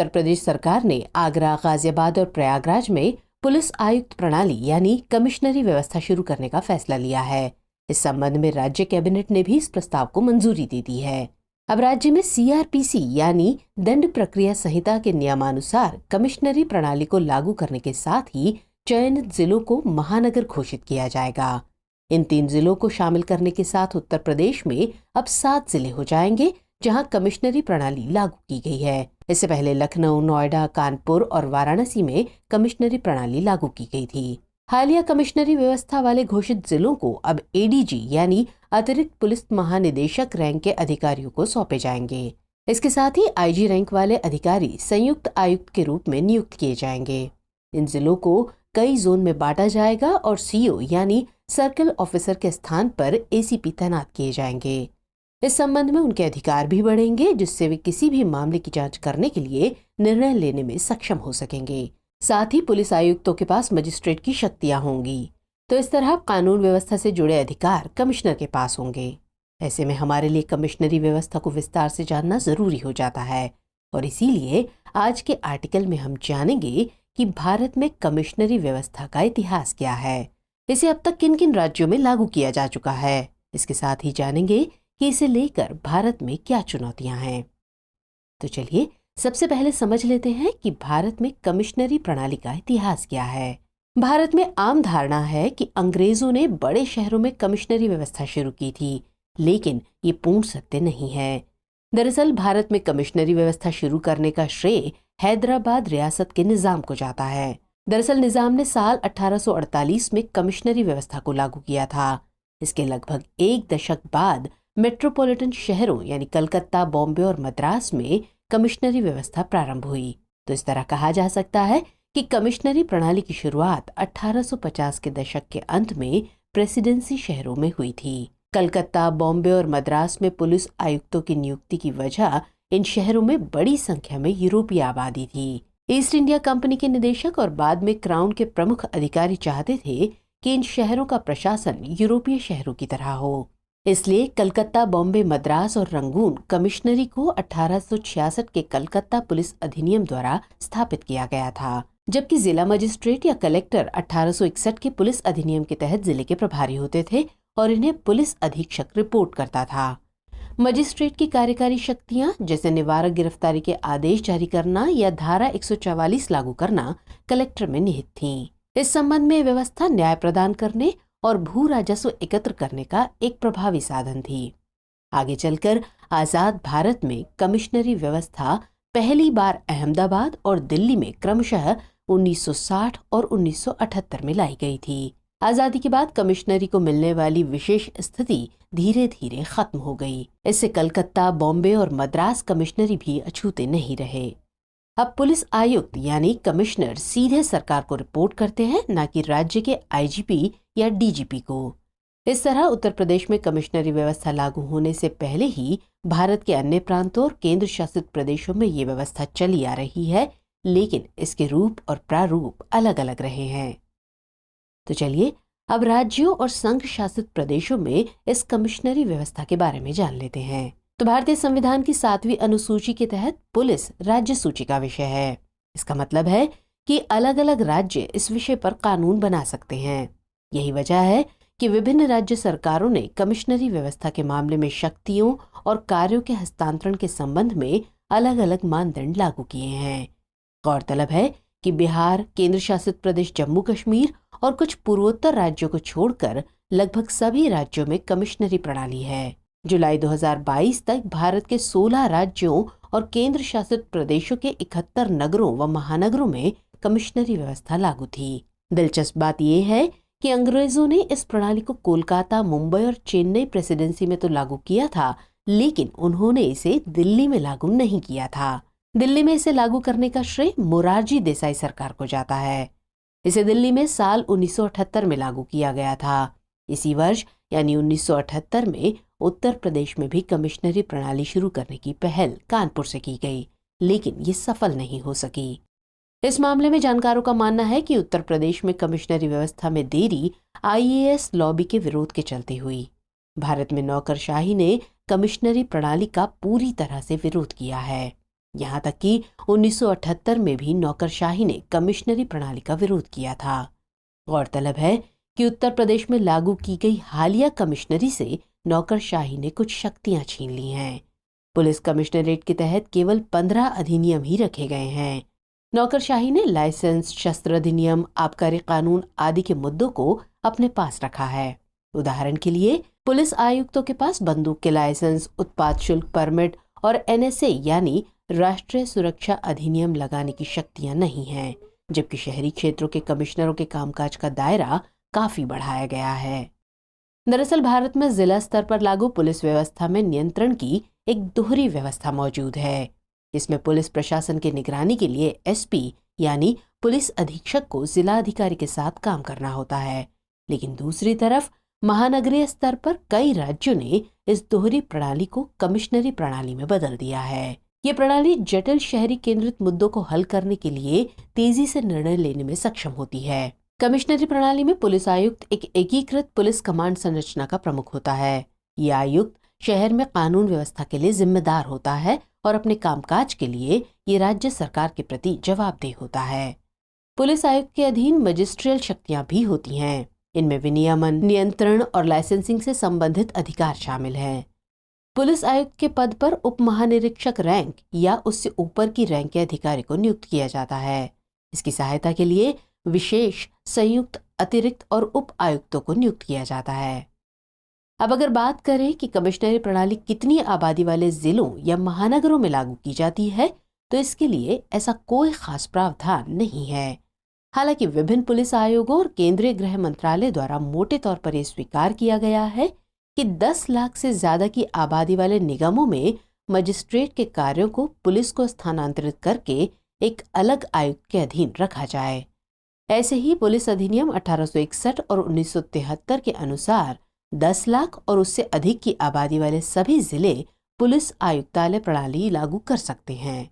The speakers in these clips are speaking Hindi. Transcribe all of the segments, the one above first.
उत्तर प्रदेश सरकार ने आगरा, गाजियाबाद और प्रयागराज में पुलिस आयुक्त प्रणाली यानी कमिश्नरी व्यवस्था शुरू करने का फैसला लिया है। इस संबंध में राज्य कैबिनेट ने भी इस प्रस्ताव को मंजूरी दे दी है। अब राज्य में सीआरपीसी यानी दंड प्रक्रिया संहिता के नियमानुसार कमिश्नरी प्रणाली को लागू करने के साथ ही चयनित जिलों को महानगर घोषित किया जाएगा। इन 3 जिलों को शामिल करने के साथ उत्तर प्रदेश में अब 7 जिले हो जाएंगे जहां कमिश्नरी प्रणाली लागू की गई है। इससे पहले लखनऊ, नोएडा, कानपुर और वाराणसी में कमिश्नरी प्रणाली लागू की गई थी। हालिया कमिश्नरी व्यवस्था वाले घोषित जिलों को अब एडीजी यानी अतिरिक्त पुलिस महानिदेशक रैंक के अधिकारियों को सौंपे जाएंगे। इसके साथ ही आईजी रैंक वाले अधिकारी संयुक्त आयुक्त के रूप में नियुक्त किए जाएंगे। इन जिलों को कई जोन में बांटा जाएगा और सीओ यानी सर्किल ऑफिसर के स्थान पर एसीपी तैनात किए जाएंगे। इस संबंध में उनके अधिकार भी बढ़ेंगे, जिससे वे किसी भी मामले की जांच करने के लिए निर्णय लेने में सक्षम हो सकेंगे। साथ ही पुलिस आयुक्तों के पास मजिस्ट्रेट की शक्तियां होंगी। तो इस तरह कानून व्यवस्था से जुड़े अधिकार कमिश्नर के पास होंगे। ऐसे में हमारे लिए कमिश्नरी व्यवस्था को विस्तार से जानना जरूरी हो जाता है और इसीलिए आज के आर्टिकल में हम जानेंगे कि भारत में कमिश्नरी व्यवस्था का इतिहास क्या है, इसे अब तक किन किन राज्यों में लागू किया जा चुका है। इसके साथ ही जानेंगे कि इसे लेकर भारत में क्या चुनौतियां हैं। तो चलिए सबसे पहले समझ लेते हैं कि भारत में कमिश्नरी प्रणाली का इतिहास क्या है। भारत में आम धारणा है कि अंग्रेजों ने बड़े शहरों में कमिश्नरी व्यवस्था शुरू की थी, लेकिन ये पूर्ण सत्य नहीं है। दरअसल भारत में कमिश्नरी व्यवस्था शुरू करने का श्रेय हैदराबाद रियासत के निजाम को जाता है। दरअसल निजाम ने साल 1848 में कमिश्नरी व्यवस्था को लागू किया था। इसके लगभग 1 दशक बाद मेट्रोपॉलिटन शहरों यानी कलकत्ता, बॉम्बे और मद्रास में कमिश्नरी व्यवस्था प्रारंभ हुई। तो इस तरह कहा जा सकता है कि कमिश्नरी प्रणाली की शुरुआत 1850 के दशक के अंत में प्रेसिडेंसी शहरों में हुई थी। कलकत्ता, बॉम्बे और मद्रास में पुलिस आयुक्तों की नियुक्ति की वजह इन शहरों में बड़ी संख्या में यूरोपीय आबादी थी। ईस्ट इंडिया कंपनी के निदेशक और बाद में क्राउन के प्रमुख अधिकारी चाहते थे कि इन शहरों का प्रशासन यूरोपीय शहरों की तरह हो। इसलिए कलकत्ता, बॉम्बे, मद्रास और रंगून कमिश्नरी को 1866 के कलकत्ता पुलिस अधिनियम द्वारा स्थापित किया गया था, जबकि जिला मजिस्ट्रेट या कलेक्टर 1861 के पुलिस अधिनियम के तहत जिले के प्रभारी होते थे और इन्हें पुलिस अधीक्षक रिपोर्ट करता था। मजिस्ट्रेट की कार्यकारी शक्तियां जैसे निवारक गिरफ्तारी के आदेश जारी करना या धारा 144 लागू करना कलेक्टर में निहित थीं। इस संबंध में व्यवस्था न्याय प्रदान करने और भू राजस्व एकत्र करने का एक प्रभावी साधन थी। आगे चलकर आजाद भारत में कमिश्नरी व्यवस्था पहली बार अहमदाबाद और दिल्ली में क्रमशः 1960 और 1978 में लाई गई थी। आजादी के बाद कमिश्नरी को मिलने वाली विशेष स्थिति धीरे धीरे खत्म हो गई। इससे कलकत्ता, बॉम्बे और मद्रास कमिश्नरी भी अछूते नहीं रहे। अब पुलिस आयुक्त यानी कमिश्नर सीधे सरकार को रिपोर्ट करते हैं, न कि राज्य के आईजीपी या डीजीपी को। इस तरह उत्तर प्रदेश में कमिश्नरी व्यवस्था लागू होने से पहले ही भारत के अन्य प्रांतों और केंद्र शासित प्रदेशों में ये व्यवस्था चली आ रही है, लेकिन इसके रूप और प्रारूप अलग अलग रहे हैं। तो चलिए अब राज्यों और संघ शासित प्रदेशों में इस कमिश्नरी व्यवस्था के बारे में जान लेते हैं। तो भारतीय संविधान की 7वीं अनुसूची के तहत पुलिस राज्य सूची का विषय है। इसका मतलब है कि अलग अलग राज्य इस विषय पर कानून बना सकते हैं। यही वजह है कि विभिन्न राज्य सरकारों ने कमिश्नरी व्यवस्था के मामले में शक्तियों और कार्यों के हस्तांतरण के संबंध में अलग अलग मानदंड लागू किए हैं। गौरतलब है कि बिहार, केंद्र शासित प्रदेश जम्मू कश्मीर और कुछ पूर्वोत्तर राज्यों को छोड़कर लगभग सभी राज्यों में कमिश्नरी प्रणाली है। जुलाई 2022 तक भारत के 16 राज्यों और केंद्र शासित प्रदेशों के 71 नगरों व महानगरों में कमिश्नरी व्यवस्था लागू थी। दिलचस्प बात यह है कि अंग्रेजों ने इस प्रणाली को कोलकाता, मुंबई और चेन्नई प्रेसिडेंसी में तो लागू किया था, लेकिन उन्होंने इसे दिल्ली में लागू नहीं किया था। दिल्ली में इसे लागू करने का श्रेय मोरारजी देसाई सरकार को जाता है। इसे दिल्ली में साल 1978 में लागू किया गया था। इसी वर्ष यानी 1978 में उत्तर प्रदेश में भी कमिश्नरी प्रणाली शुरू करने की पहल कानपुर से की गई, लेकिन ये सफल नहीं हो सकी। इस मामले में जानकारों का मानना है कि उत्तर प्रदेश में कमिश्नरी व्यवस्था में देरी आईएएस लॉबी के विरोध के चलते हुई। भारत में नौकरशाही ने कमिश्नरी प्रणाली का पूरी तरह से विरोध किया है। यहाँ तक कि 1978 में भी नौकरशाही ने कमिश्नरी प्रणाली का विरोध किया था। गौरतलब है कि उत्तर प्रदेश में लागू की गई हालिया कमिश्नरी से नौकरशाही ने कुछ शक्तियां छीन ली हैं। पुलिस कमिश्नरेट के तहत केवल 15 अधिनियम ही रखे गए हैं। नौकरशाही ने लाइसेंस, शस्त्र अधिनियम, आबकारी कानून आदि के मुद्दों को अपने पास रखा है। उदाहरण के लिए पुलिस आयुक्तों के पास बंदूक के लाइसेंस, उत्पाद शुल्क परमिट और NSA यानी राष्ट्रीय सुरक्षा अधिनियम लगाने की शक्तियां नहीं हैं, जबकि शहरी क्षेत्रों के कमिश्नरों के कामकाज का दायरा काफी बढ़ाया गया है। दरअसल भारत में जिला स्तर पर लागू पुलिस व्यवस्था में नियंत्रण की एक दोहरी व्यवस्था मौजूद है। इसमें पुलिस प्रशासन की निगरानी के लिए SP यानी पुलिस अधीक्षक को जिला अधिकारी के साथ काम करना होता है, लेकिन दूसरी तरफ महानगरीय स्तर पर कई राज्यों ने इस दोहरी प्रणाली को कमिश्नरी प्रणाली में बदल दिया है। ये प्रणाली जटिल शहरी केंद्रित मुद्दों को हल करने के लिए तेजी से निर्णय लेने में सक्षम होती है। कमिश्नरी प्रणाली में पुलिस आयुक्त एक एकीकृत पुलिस कमांड संरचना का प्रमुख होता है। ये आयुक्त शहर में कानून व्यवस्था के लिए जिम्मेदार होता है और अपने कामकाज के लिए ये राज्य सरकार के प्रति जवाबदेह होता है। पुलिस आयुक्त के अधीन मजिस्ट्रियल शक्तियां भी होती हैं। इनमें विनियमन, नियंत्रण और लाइसेंसिंग से संबंधित अधिकार शामिल हैं। पुलिस आयुक्त के पद पर उप महानिरीक्षक रैंक या उससे ऊपर की रैंक के अधिकारी को नियुक्त किया जाता है। इसकी सहायता के लिए विशेष, संयुक्त, अतिरिक्त और उप आयुक्तों को नियुक्त किया जाता है। अब अगर बात करें कि कमिश्नरी प्रणाली कितनी आबादी वाले जिलों या महानगरों में लागू की जाती है, तो इसके लिए ऐसा कोई खास प्रावधान नहीं है। हालांकि विभिन्न पुलिस आयोगों और केंद्रीय गृह मंत्रालय द्वारा मोटे तौर पर यह स्वीकार किया गया है कि 10 लाख से ज्यादा की आबादी वाले निगमों में मजिस्ट्रेट के कार्यों को पुलिस को स्थानांतरित करके एक अलग आयुक्त के अधीन रखा जाए। ऐसे ही पुलिस अधिनियम 1861 और 1973 के अनुसार 10 लाख और उससे अधिक की आबादी वाले सभी जिले पुलिस आयुक्तालय प्रणाली लागू कर सकते हैं।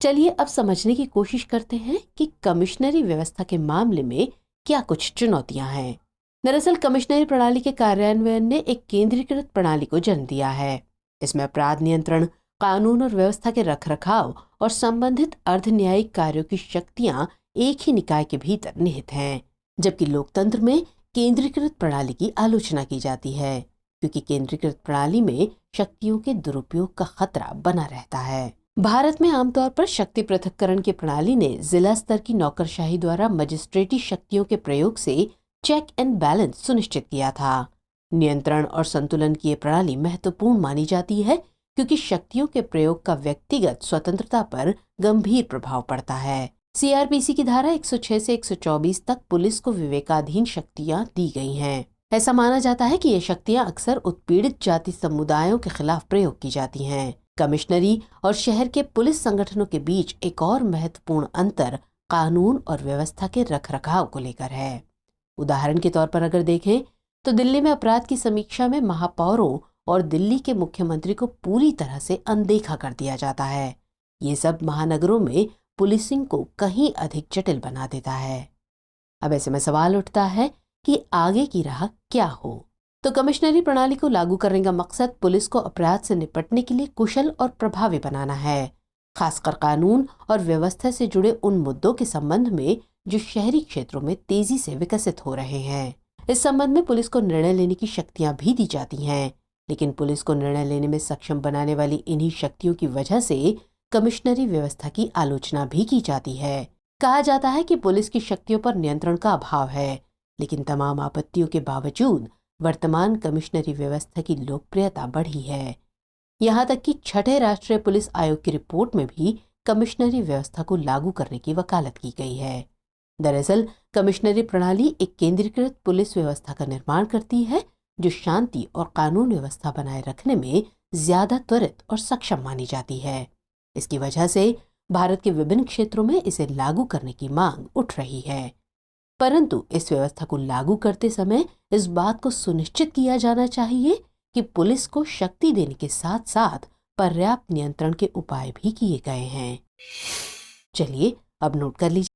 चलिए अब समझने की कोशिश करते हैं कि कमिश्नरी व्यवस्था के मामले में क्या कुछ चुनौतियां हैं। दरअसल कमिश्नरी प्रणाली के कार्यान्वयन ने एक केंद्रीकृत प्रणाली को जन्म दिया है। इसमें अपराध नियंत्रण, कानून और व्यवस्था के रखरखाव और संबंधित अर्ध न्यायिक कार्यों की शक्तियां एक ही निकाय के भीतर निहित हैं, जबकि लोकतंत्र में केंद्रीकृत प्रणाली की आलोचना की जाती है, क्योंकि केंद्रीकृत प्रणाली में शक्तियों के दुरुपयोग का खतरा बना रहता है। भारत में आमतौर पर शक्ति पृथक्करण की प्रणाली ने जिला स्तर की नौकरशाही द्वारा मजिस्ट्रेटी शक्तियों के प्रयोग से चेक एंड बैलेंस सुनिश्चित किया था। नियंत्रण और संतुलन की ये प्रणाली महत्वपूर्ण मानी जाती है, क्योंकि शक्तियों के प्रयोग का व्यक्तिगत स्वतंत्रता पर गंभीर प्रभाव पड़ता है। CRPC की धारा 106 से 124 तक पुलिस को विवेकाधीन शक्तियां दी गई हैं। ऐसा माना जाता है कि ये शक्तियां अक्सर उत्पीड़ित जाति समुदायों के खिलाफ प्रयोग की जाती हैं। कमिश्नरी और शहर के पुलिस संगठनों के बीच एक और महत्वपूर्ण अंतर कानून और व्यवस्था के रखरखाव को लेकर है। उदाहरण के तौर पर अगर देखें तो दिल्ली में अपराध की समीक्षा में महापौरों और दिल्ली के मुख्यमंत्री को पूरी तरह से अनदेखा कर दिया जाता है। ये सब महानगरों में पुलिसिंग को कहीं अधिक जटिल बना देता है। अब ऐसे में सवाल उठता है कि आगे की राह क्या हो। तो कमिश्नरी प्रणाली को लागू करने का मकसद पुलिस को अपराध से निपटने के लिए कुशल और प्रभावी बनाना है, खासकर कानून और व्यवस्था से जुड़े उन मुद्दों के संबंध में जो शहरी क्षेत्रों में तेजी से विकसित हो रहे हैं। इस संबंध में पुलिस को निर्णय लेने की शक्तियां भी दी जाती हैं, लेकिन पुलिस को निर्णय लेने में सक्षम बनाने वाली इन्हीं शक्तियों की वजह से कमिश्नरी व्यवस्था की आलोचना भी की जाती है। कहा जाता है कि पुलिस की शक्तियों पर नियंत्रण का अभाव है, लेकिन तमाम आपत्तियों के बावजूद वर्तमान कमिश्नरी व्यवस्था की लोकप्रियता बढ़ी है। यहाँ तक कि छठे राष्ट्रीय पुलिस आयोग की रिपोर्ट में भी कमिश्नरी व्यवस्था को लागू करने की वकालत की गई है। दरअसल कमिश्नरी प्रणाली एक केंद्रीकृत पुलिस व्यवस्था का निर्माण करती है, जो शांति और कानून व्यवस्था बनाए रखने में ज्यादा त्वरित और सक्षम मानी जाती है। इसकी वजह से भारत के विभिन्न क्षेत्रों में इसे लागू करने की मांग उठ रही है। परंतु इस व्यवस्था को लागू करते समय इस बात को सुनिश्चित किया जाना चाहिए कि पुलिस को शक्ति देने के साथ साथ पर्याप्त नियंत्रण के उपाय भी किए गए हैं। चलिए अब नोट कर लीजिए।